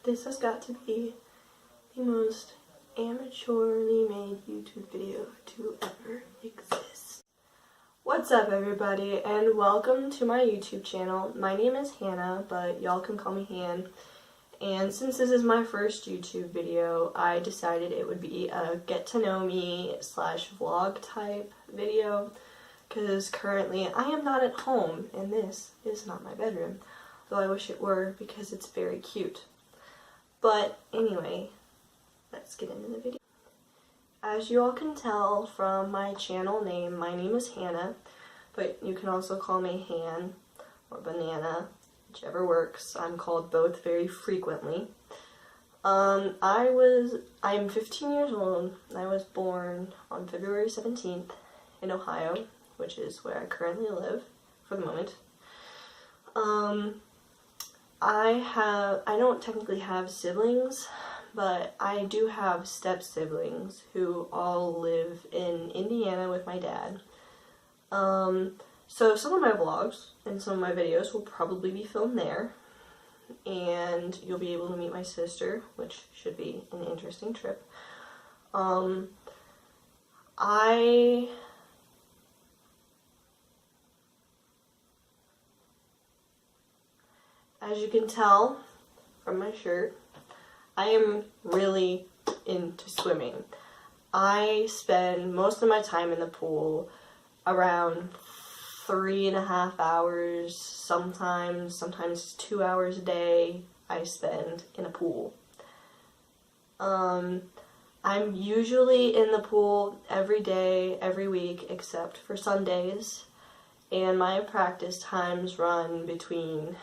This has got to be the most amateurly made YouTube video to ever exist. What's up, everybody, and welcome to my YouTube channel. My name is Hannah, but y'all can call me Han. And since this is my first YouTube video, I decided it would be a get to know me / vlog type video, because currently I am not at home and this is not my bedroom, though I wish it were because it's very cute. But anyway, let's get into the video. As you all can tell from my channel name, my name is Hannah, but you can also call me Han or Banana, whichever works. I'm called both very frequently. I'm 15 years old. I was born on February 17th in Ohio, which is where I currently live for the moment. I don't technically have siblings, but I do have step-siblings who all live in Indiana with my dad. So some of my vlogs and some of my videos will probably be filmed there, and you'll be able to meet my sister, which should be an interesting trip. As you can tell from my shirt, I am really into swimming. I spend most of my time in the pool, around 3.5 hours, sometimes 2 hours a day I spend in a pool. I'm usually in the pool every day, every week, except for Sundays, and my practice times run between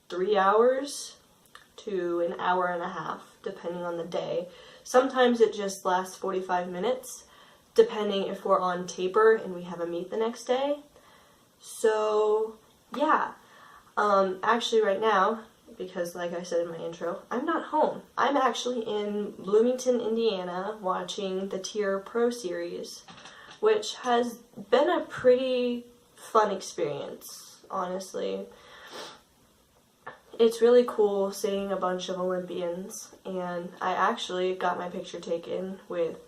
3 hours to an hour and a half, depending on the day. Sometimes it just lasts 45 minutes, depending if we're on taper and we have a meet the next day. So, yeah. Actually right now, because like I said in my intro, I'm not home. I'm actually in Bloomington, Indiana, watching the Tier Pro Series, which has been a pretty fun experience, honestly. It's really cool seeing a bunch of Olympians, and I actually got my picture taken with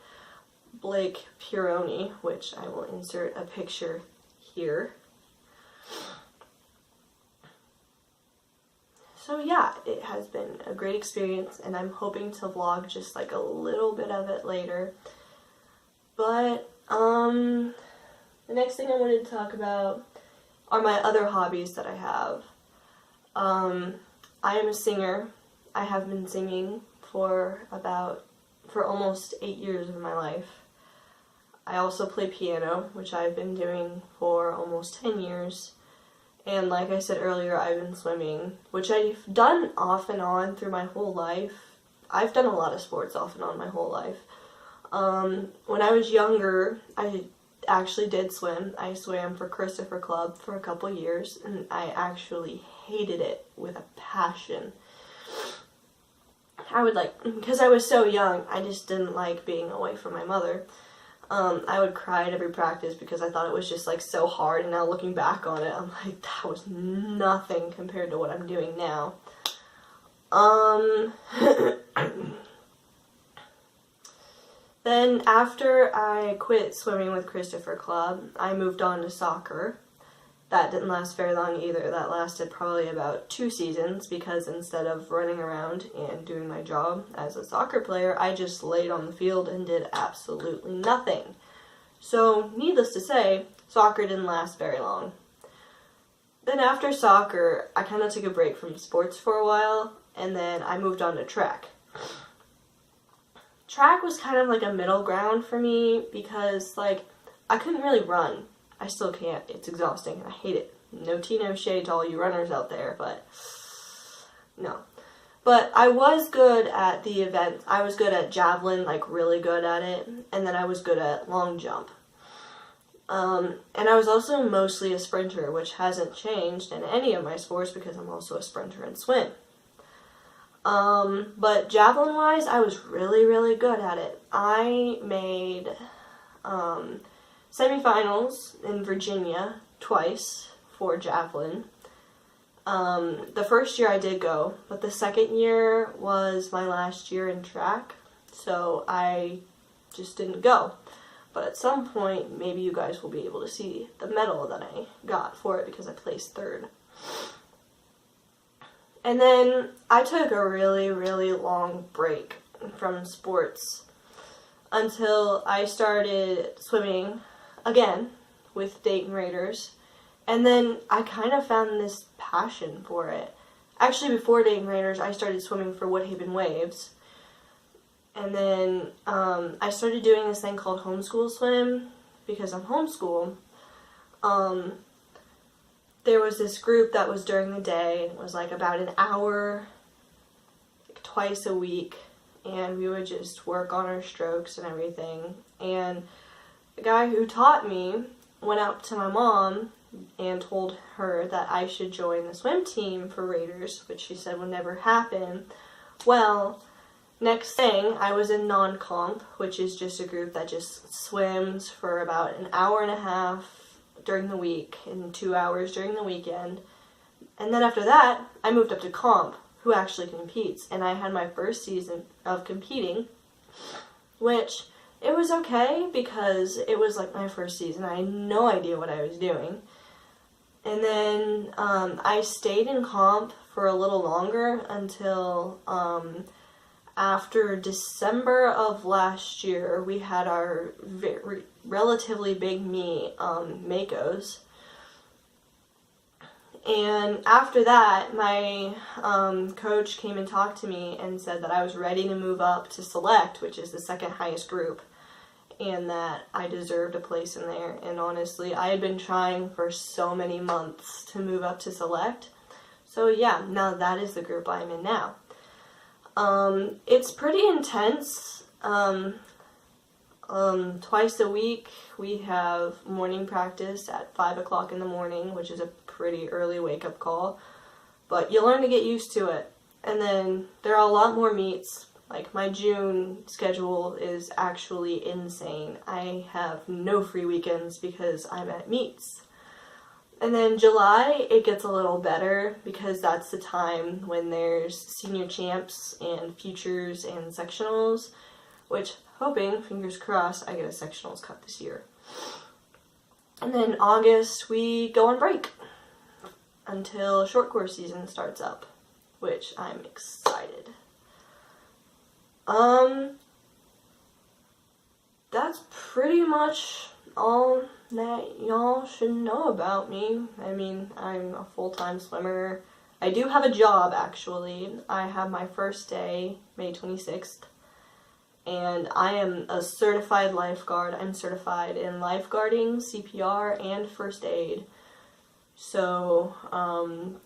Blake Pieroni, which I will insert a picture here. So yeah, it has been a great experience, and I'm hoping to vlog just like a little bit of it later. But the next thing I wanted to talk about are my other hobbies that I have. I am a singer. I have been singing for almost 8 years of my life. I also play piano, which I've been doing for almost 10 years. And like I said earlier, I've been swimming, which I've done off and on through my whole life. I've done a lot of sports off and on my whole life. When I was younger, I actually did swim. I swam for Christopher Club for a couple years, and I actually hated it with a passion. Because I was so young, I just didn't like being away from my mother. I would cry at every practice because I thought it was just like so hard, and now looking back on it, I'm like, that was nothing compared to what I'm doing now. Then after I quit swimming with Christopher Club, I moved on to soccer. That didn't last very long either. That lasted probably about 2 seasons, because instead of running around and doing my job as a soccer player, I just laid on the field and did absolutely nothing. So, needless to say, soccer didn't last very long. Then after soccer, I kind of took a break from sports for a while, and then I moved on to track. Track was kind of like a middle ground for me, because like I couldn't really run. I still can't. It's exhausting. I hate it. No tea, no shade to all you runners out there, but no. But I was good at the event. I was good at javelin, like really good at it, and then I was good at long jump. And I was also mostly a sprinter, which hasn't changed in any of my sports because I'm also a sprinter in swim. But javelin-wise, I was really, really good at it. I made semifinals in Virginia twice for javelin. The first year I did go, but the second year was my last year in track, so I just didn't go. But at some point, maybe you guys will be able to see the medal that I got for it because I placed third. And then I took a really, really long break from sports until I started swimming again with Dayton Raiders. And then I kind of found this passion for it. Actually, before Dayton Raiders, I started swimming for Woodhaven Waves. And then I started doing this thing called homeschool swim because I'm homeschool. There was this group that was during the day. It was like about an hour, like twice a week. And we would just work on our strokes and everything. And the guy who taught me went up to my mom and told her that I should join the swim team for Raiders, which she said would never happen. Well, next thing, I was in non-comp, which is just a group that just swims for about an hour and a half during the week and 2 hours during the weekend. And then after that, I moved up to comp, who actually competes. And I had my first season of competing, which it was okay because it was like my first season. I had no idea what I was doing. And then I stayed in comp for a little longer until after December of last year, we had our relatively big meet, Makos. And after that, my coach came and talked to me and said that I was ready to move up to Select, which is the second highest group, and that I deserved a place in there. And honestly, I had been trying for so many months to move up to Select. So yeah, now that is the group I'm in now. It's pretty intense. Twice a week we have morning practice at 5 o'clock in the morning, which is a pretty early wake-up call. But you learn to get used to it. And then there are a lot more meets. Like, my June schedule is actually insane. I have no free weekends because I'm at meets. And then July, it gets a little better because that's the time when there's senior champs and futures and sectionals, which, hoping, fingers crossed, I get a sectionals cut this year. And then August, we go on break until short course season starts up, which I'm excited. That's pretty much all that y'all should know about me. I mean, I'm a full-time swimmer. I do have a job, actually. I have my first day, May 26th, and I am a certified lifeguard. I'm certified in lifeguarding, CPR, and first aid. So,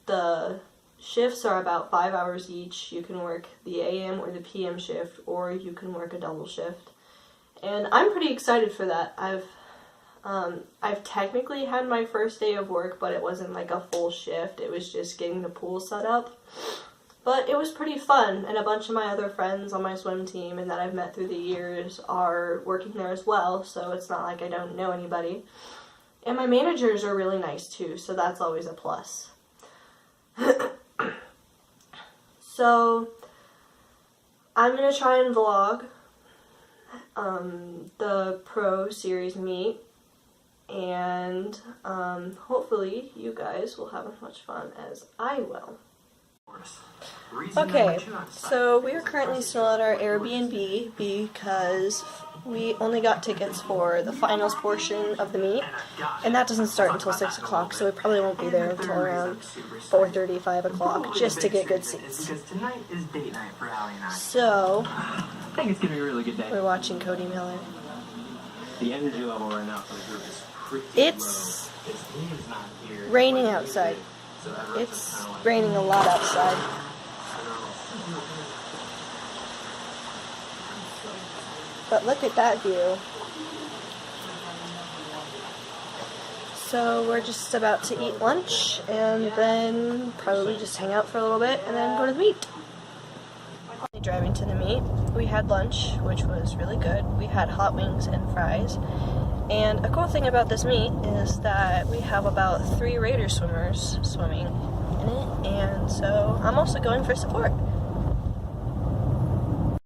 the shifts are about 5 hours each. You can work the AM or the PM shift, or you can work a double shift. And I'm pretty excited for that. I've technically had my first day of work, but it wasn't like a full shift. It was just getting the pool set up. But it was pretty fun, and a bunch of my other friends on my swim team and that I've met through the years are working there as well, so it's not like I don't know anybody. And my managers are really nice too, so that's always a plus. So, I'm going to try and vlog the Pro Series meet, and hopefully you guys will have as much fun as I will. Okay, so we are currently still at our Airbnb because we only got tickets for the finals portion of the meet, and that doesn't start until 6 o'clock, so we probably won't be there until around 4:30, 5 o'clock, just to get good seats. So, I think it's going to be a really good day. We're watching Cody Miller. The energy level right now for the group is pretty It's raining outside. It's raining a lot outside. But look at that view. So we're just about to eat lunch and then probably just hang out for a little bit and then go to the meet. Driving to the meet, we had lunch, which was really good. We had hot wings and fries. And a cool thing about this meet is that we have about 3 Raider swimmers swimming in it, and so I'm also going for support.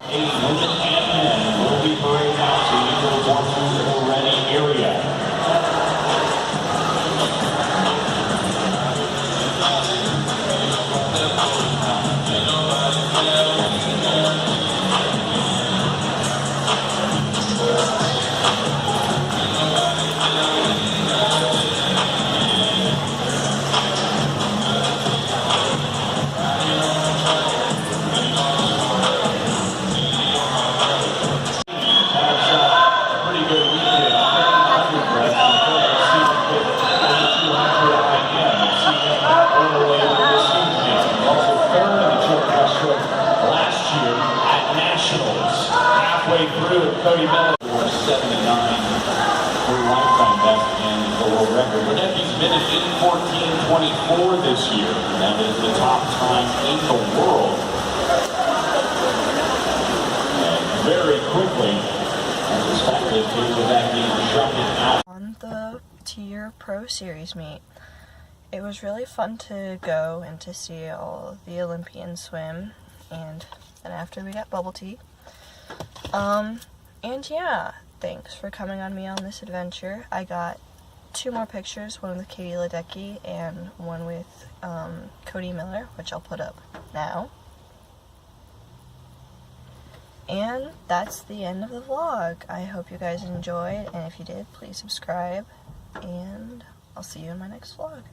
Women and men will be moving out to Eagle Waters Ready area. Cody Miller for 79 for lifetime best and the world record. Lenecki's finished in 14:24 this year. That is the top time in the world. And very quickly, as expected, Kazabaki jumping out. On the Tier Pro Series meet, it was really fun to go and to see all the Olympians swim, and then after we got bubble tea. And yeah, thanks for coming on me on this adventure. I got 2 more pictures, one with Katie Ledecky and one with Cody Miller, which I'll put up now. And that's the end of the vlog. I hope you guys enjoyed, and if you did, please subscribe, and I'll see you in my next vlog.